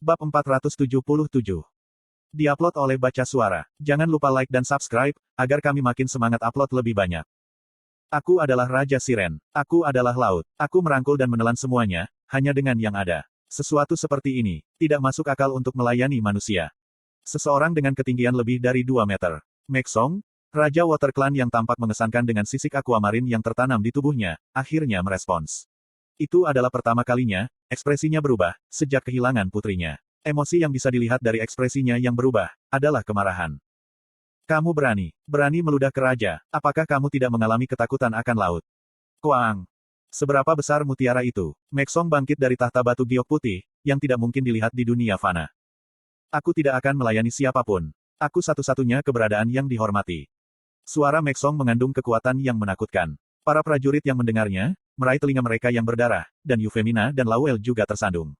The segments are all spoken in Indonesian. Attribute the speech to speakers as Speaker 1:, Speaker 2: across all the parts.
Speaker 1: Bab 477. Diupload oleh Baca Suara. Jangan lupa like dan subscribe, agar kami makin semangat upload lebih banyak. Aku adalah Raja Siren. Aku adalah laut. Aku merangkul dan menelan semuanya, hanya dengan yang ada. Sesuatu seperti ini, tidak masuk akal untuk melayani manusia. Seseorang dengan ketinggian lebih dari 2 meter. Mexong, Raja Water Clan yang tampak mengesankan dengan sisik aquamarine yang tertanam di tubuhnya, akhirnya merespons. Itu adalah pertama kalinya, ekspresinya berubah, sejak kehilangan putrinya. Emosi yang bisa dilihat dari ekspresinya yang berubah, adalah kemarahan. Kamu berani meludah ke raja, apakah kamu tidak mengalami ketakutan akan laut? Kuang. Seberapa besar mutiara itu? Mexong bangkit dari tahta batu giok putih, yang tidak mungkin dilihat di dunia fana. Aku tidak akan melayani siapapun. Aku satu-satunya keberadaan yang dihormati. Suara Mexong mengandung kekuatan yang menakutkan. Para prajurit yang mendengarnya, meraih telinga mereka yang berdarah, dan Yufemina dan Lawel juga tersandung.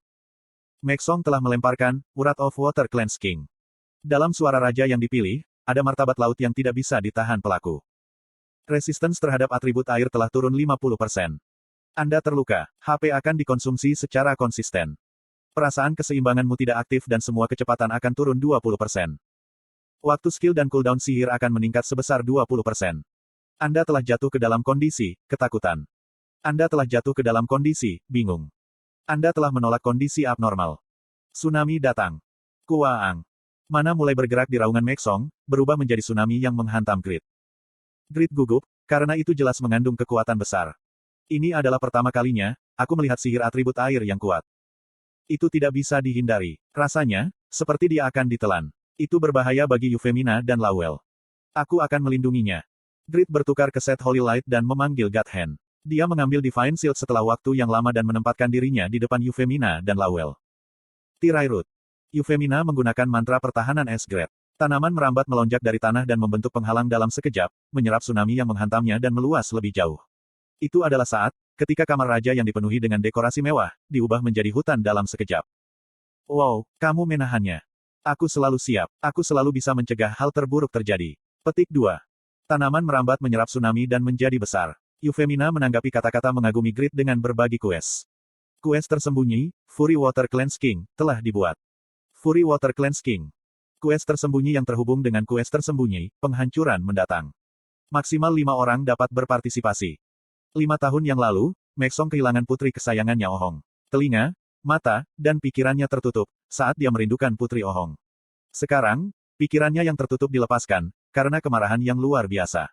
Speaker 1: Mexong telah melemparkan Wrath of Water Clan's King. Dalam suara raja yang dipilih, ada martabat laut yang tidak bisa ditahan pelaku. Resistance terhadap atribut air telah turun 50%. Anda terluka, HP akan dikonsumsi secara konsisten. Perasaan keseimbanganmu tidak aktif dan semua kecepatan akan turun 20%. Waktu skill dan cooldown sihir akan meningkat sebesar 20%. Anda telah jatuh ke dalam kondisi ketakutan. Anda telah jatuh ke dalam kondisi bingung. Anda telah menolak kondisi abnormal. Tsunami datang. Kuaang. Mana mulai bergerak di raungan Mexong, berubah menjadi tsunami yang menghantam Grid. Grid gugup, karena itu jelas mengandung kekuatan besar. Ini adalah pertama kalinya, aku melihat sihir atribut air yang kuat. Itu tidak bisa dihindari. Rasanya, seperti dia akan ditelan. Itu berbahaya bagi Yufemina dan Lawel. Aku akan melindunginya. Grid bertukar ke set Holy Light dan memanggil God Hand. Dia mengambil Divine Shield setelah waktu yang lama dan menempatkan dirinya di depan Yufemina dan Lawel. Tirai Root. Yufemina menggunakan mantra pertahanan es Grade. Tanaman merambat melonjak dari tanah dan membentuk penghalang dalam sekejap, menyerap tsunami yang menghantamnya dan meluas lebih jauh. Itu adalah saat, ketika kamar raja yang dipenuhi dengan dekorasi mewah, diubah menjadi hutan dalam sekejap. Wow, kamu menahannya. Aku selalu siap. Aku selalu bisa mencegah hal terburuk terjadi. Petik 2. Tanaman merambat menyerap tsunami dan menjadi besar. Yufemina menanggapi kata-kata mengagumi Grid dengan berbagi kues. Kues tersembunyi, Fury Water Clan's King, telah dibuat. Fury Water Clan's King. Kues tersembunyi yang terhubung dengan kues tersembunyi, penghancuran mendatang. Maksimal 5 orang dapat berpartisipasi. 5 tahun yang lalu, Mexong kehilangan putri kesayangannya Ohong. Telinga, mata, dan pikirannya tertutup, saat dia merindukan putri Ohong. Sekarang, pikirannya yang tertutup dilepaskan, karena kemarahan yang luar biasa.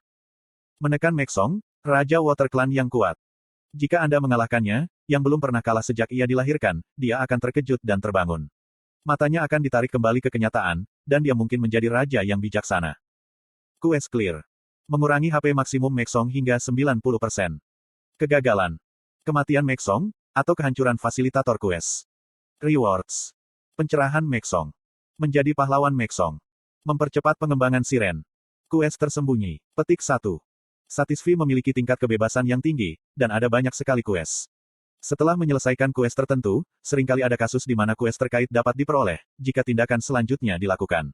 Speaker 1: Menekan Mexong, Raja Water Clan yang kuat. Jika Anda mengalahkannya, yang belum pernah kalah sejak ia dilahirkan, dia akan terkejut dan terbangun. Matanya akan ditarik kembali ke kenyataan, dan dia mungkin menjadi raja yang bijaksana. Quest clear. Mengurangi HP maksimum Mexong hingga 90%. Kegagalan. Kematian Mexong, atau kehancuran fasilitator quest. Rewards. Pencerahan Mexong. Menjadi pahlawan Mexong. Mempercepat pengembangan siren. Quest tersembunyi. Petik 1. Satisfy memiliki tingkat kebebasan yang tinggi, dan ada banyak sekali quest. Setelah menyelesaikan quest tertentu, seringkali ada kasus di mana quest terkait dapat diperoleh, jika tindakan selanjutnya dilakukan.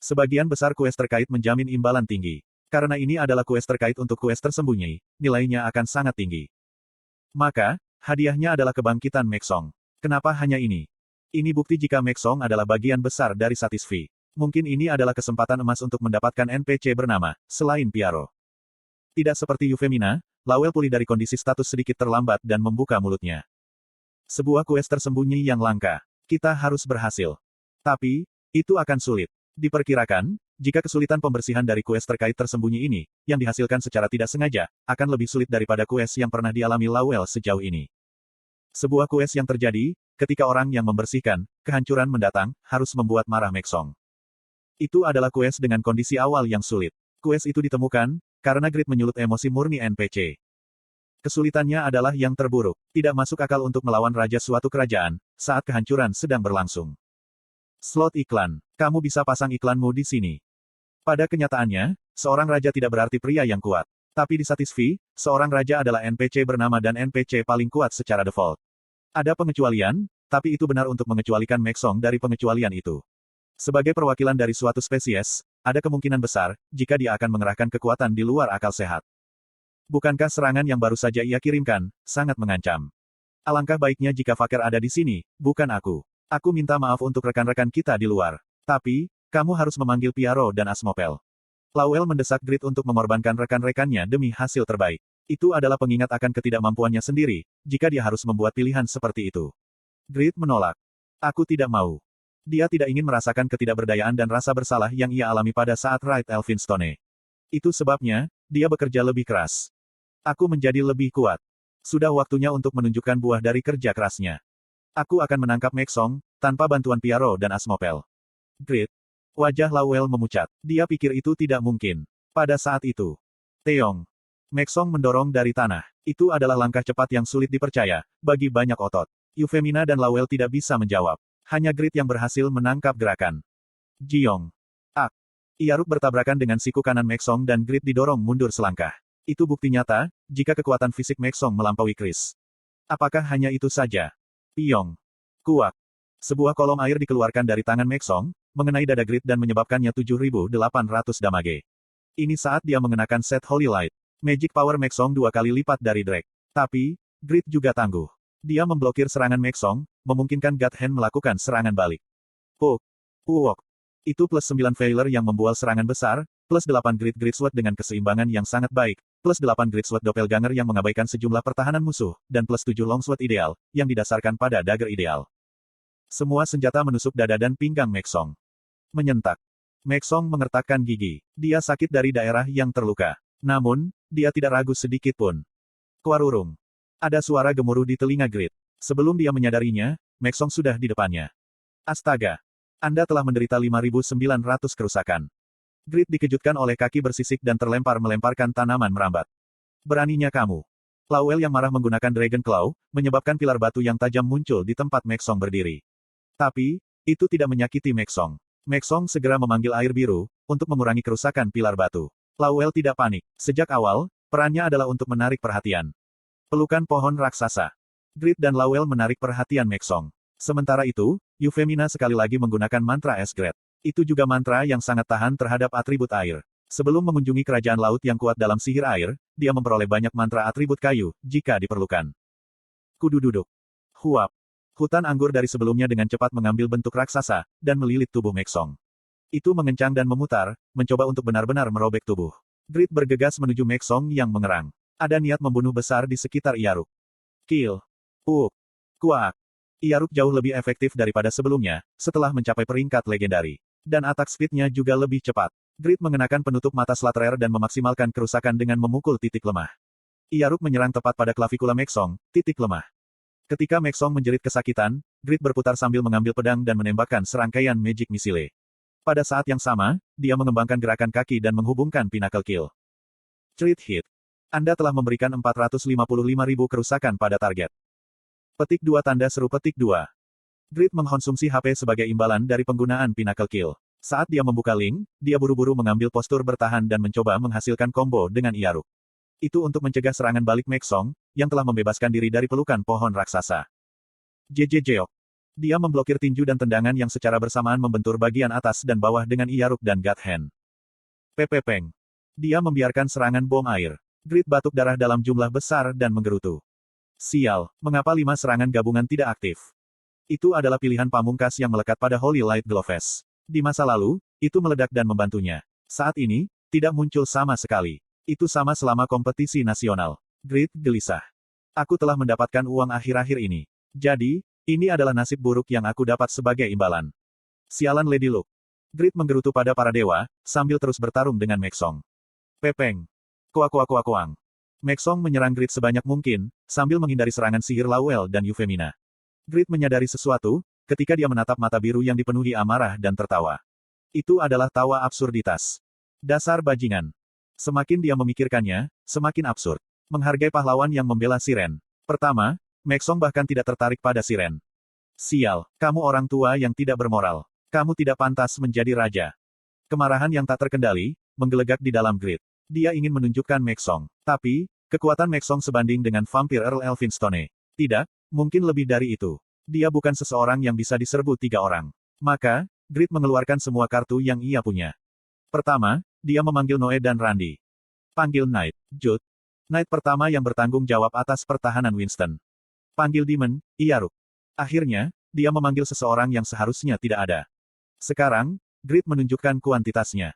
Speaker 1: Sebagian besar quest terkait menjamin imbalan tinggi. Karena ini adalah quest terkait untuk quest tersembunyi, nilainya akan sangat tinggi. Maka, hadiahnya adalah kebangkitan Mexong. Kenapa hanya ini? Ini bukti jika Mexong adalah bagian besar dari Satisfy. Mungkin ini adalah kesempatan emas untuk mendapatkan NPC bernama, selain Piaro. Tidak seperti Yufemina, Lawel pulih dari kondisi status sedikit terlambat dan membuka mulutnya. Sebuah quest tersembunyi yang langka. Kita harus berhasil. Tapi, itu akan sulit. Diperkirakan, jika kesulitan pembersihan dari quest terkait tersembunyi ini, yang dihasilkan secara tidak sengaja, akan lebih sulit daripada quest yang pernah dialami Lawel sejauh ini. Sebuah quest yang terjadi, ketika orang yang membersihkan, kehancuran mendatang, harus membuat marah Mexong. Itu adalah quest dengan kondisi awal yang sulit. Quest itu ditemukan, karena Grid menyulut emosi murni NPC. Kesulitannya adalah yang terburuk. Tidak masuk akal untuk melawan raja suatu kerajaan, saat kehancuran sedang berlangsung. Slot iklan. Kamu bisa pasang iklanmu di sini. Pada kenyataannya, seorang raja tidak berarti pria yang kuat. Tapi di Satisfy, seorang raja adalah NPC bernama dan NPC paling kuat secara default. Ada pengecualian, tapi itu benar untuk mengecualikan Mexong dari pengecualian itu. Sebagai perwakilan dari suatu spesies, ada kemungkinan besar, jika dia akan mengerahkan kekuatan di luar akal sehat. Bukankah serangan yang baru saja ia kirimkan, sangat mengancam? Alangkah baiknya jika Faker ada di sini, bukan aku. Aku minta maaf untuk rekan-rekan kita di luar. Tapi, kamu harus memanggil Piaro dan Asmopel. Lowell mendesak Grid untuk mengorbankan rekan-rekannya demi hasil terbaik. Itu adalah pengingat akan ketidakmampuannya sendiri, jika dia harus membuat pilihan seperti itu. Grid menolak. Aku tidak mau. Dia tidak ingin merasakan ketidakberdayaan dan rasa bersalah yang ia alami pada saat Raid Elphinstone. Itu sebabnya, dia bekerja lebih keras. Aku menjadi lebih kuat. Sudah waktunya untuk menunjukkan buah dari kerja kerasnya. Aku akan menangkap Maxong, tanpa bantuan Piaro dan Asmopel. Grid. Wajah Lowell memucat. Dia pikir itu tidak mungkin. Pada saat itu. Teong. Maxong mendorong dari tanah. Itu adalah langkah cepat yang sulit dipercaya, bagi banyak otot. Euphemina dan Lowell tidak bisa menjawab. Hanya Grid yang berhasil menangkap gerakan. Jiong. Ak. Iaruk bertabrakan dengan siku kanan Maxong dan Grid didorong mundur selangkah. Itu bukti nyata, jika kekuatan fisik Maxong melampaui Chris. Apakah hanya itu saja? Piong. Kuak. Sebuah kolom air dikeluarkan dari tangan Maxong, mengenai dada Grid dan menyebabkannya 7.800 damage. Ini saat dia mengenakan set Holy Light. Magic Power Maxong 2 kali lipat dari Drake. Tapi, Grid juga tangguh. Dia memblokir serangan Maxong, memungkinkan God Hand melakukan serangan balik. Puk. Puok. Itu plus 9 failure yang membual serangan besar, plus 8 Grid Sword dengan keseimbangan yang sangat baik, plus 8 Grid Sword Doppelganger yang mengabaikan sejumlah pertahanan musuh, dan plus 7 Longsword ideal, yang didasarkan pada dagger ideal. Semua senjata menusuk dada dan pinggang Maxong. Menyentak. Maxong mengertakkan gigi. Dia sakit dari daerah yang terluka. Namun, dia tidak ragu sedikit pun. Kuarurung. Ada suara gemuruh di telinga Grid. Sebelum dia menyadarinya, Maxong sudah di depannya. Astaga. Anda telah menderita 5.900 kerusakan. Grid dikejutkan oleh kaki bersisik dan melemparkan tanaman merambat. Beraninya kamu. Lowell yang marah menggunakan Dragon Claw, menyebabkan pilar batu yang tajam muncul di tempat Maxong berdiri. Tapi, itu tidak menyakiti Maxong. Maxong segera memanggil air biru, untuk mengurangi kerusakan pilar batu. Lowell tidak panik. Sejak awal, perannya adalah untuk menarik perhatian. Pelukan pohon raksasa. Grid dan Lowell menarik perhatian Maxong. Sementara itu, Euphemina sekali lagi menggunakan mantra Esgret. Itu juga mantra yang sangat tahan terhadap atribut air. Sebelum mengunjungi kerajaan laut yang kuat dalam sihir air, dia memperoleh banyak mantra atribut kayu, jika diperlukan. Kudu duduk. Huap. Hutan anggur dari sebelumnya dengan cepat mengambil bentuk raksasa, dan melilit tubuh Maxong. Itu mengencang dan memutar, mencoba untuk benar-benar merobek tubuh. Grid bergegas menuju Maxong yang mengerang. Ada niat membunuh besar di sekitar Iaruk. Kill. Puk. Kuak. Iaruk jauh lebih efektif daripada sebelumnya, setelah mencapai peringkat legendari. Dan attack speed-nya juga lebih cepat. Grid mengenakan penutup mata Slatterer dan memaksimalkan kerusakan dengan memukul titik lemah. Iaruk menyerang tepat pada klavikula Maxong, titik lemah. Ketika Maxong menjerit kesakitan, Grid berputar sambil mengambil pedang dan menembakkan serangkaian magic missile. Pada saat yang sama, dia mengembangkan gerakan kaki dan menghubungkan Pinnacle Kill. Crit hit. Anda telah memberikan 455.000 kerusakan pada target. Petik 2 tanda seru petik 2. Grid mengkonsumsi HP sebagai imbalan dari penggunaan Pinnacle Kill. Saat dia membuka link, dia buru-buru mengambil postur bertahan dan mencoba menghasilkan combo dengan Iaruk. Itu untuk mencegah serangan balik Maxong, yang telah membebaskan diri dari pelukan pohon raksasa. Jeok. Dia memblokir tinju dan tendangan yang secara bersamaan membentur bagian atas dan bawah dengan Iaruk dan God Hand. Peng. Dia membiarkan serangan bom air. Grid batuk darah dalam jumlah besar dan menggerutu. Sial, mengapa 5 serangan gabungan tidak aktif? Itu adalah pilihan pamungkas yang melekat pada Holy Light Gloves. Di masa lalu, itu meledak dan membantunya. Saat ini, tidak muncul sama sekali. Itu sama selama kompetisi nasional. Grid gelisah. Aku telah mendapatkan uang akhir-akhir ini. Jadi, ini adalah nasib buruk yang aku dapat sebagai imbalan. Sialan Lady Luke. Grid menggerutu pada para dewa, sambil terus bertarung dengan Maxong. Peng. Koang. Maxong menyerang Grid sebanyak mungkin, sambil menghindari serangan sihir Lowell dan Euphemina. Grid menyadari sesuatu, ketika dia menatap mata biru yang dipenuhi amarah dan tertawa. Itu adalah tawa absurditas. Dasar bajingan. Semakin dia memikirkannya, semakin absurd. Menghargai pahlawan yang membela Siren. Pertama, Maxong bahkan tidak tertarik pada Siren. Sial, kamu orang tua yang tidak bermoral. Kamu tidak pantas menjadi raja. Kemarahan yang tak terkendali, menggelegak di dalam Grid. Dia ingin menunjukkan Maxong. Tapi, kekuatan Maxong sebanding dengan vampir Earl Elphinstone. Tidak, mungkin lebih dari itu. Dia bukan seseorang yang bisa diserbu 3 orang. Maka, Grid mengeluarkan semua kartu yang ia punya. Pertama, dia memanggil Noe dan Randy. Panggil Knight, Jude. Knight pertama yang bertanggung jawab atas pertahanan Winston. Panggil Demon, Iaruk. Akhirnya, Dia memanggil seseorang yang seharusnya tidak ada. Sekarang, Grid menunjukkan kuantitasnya.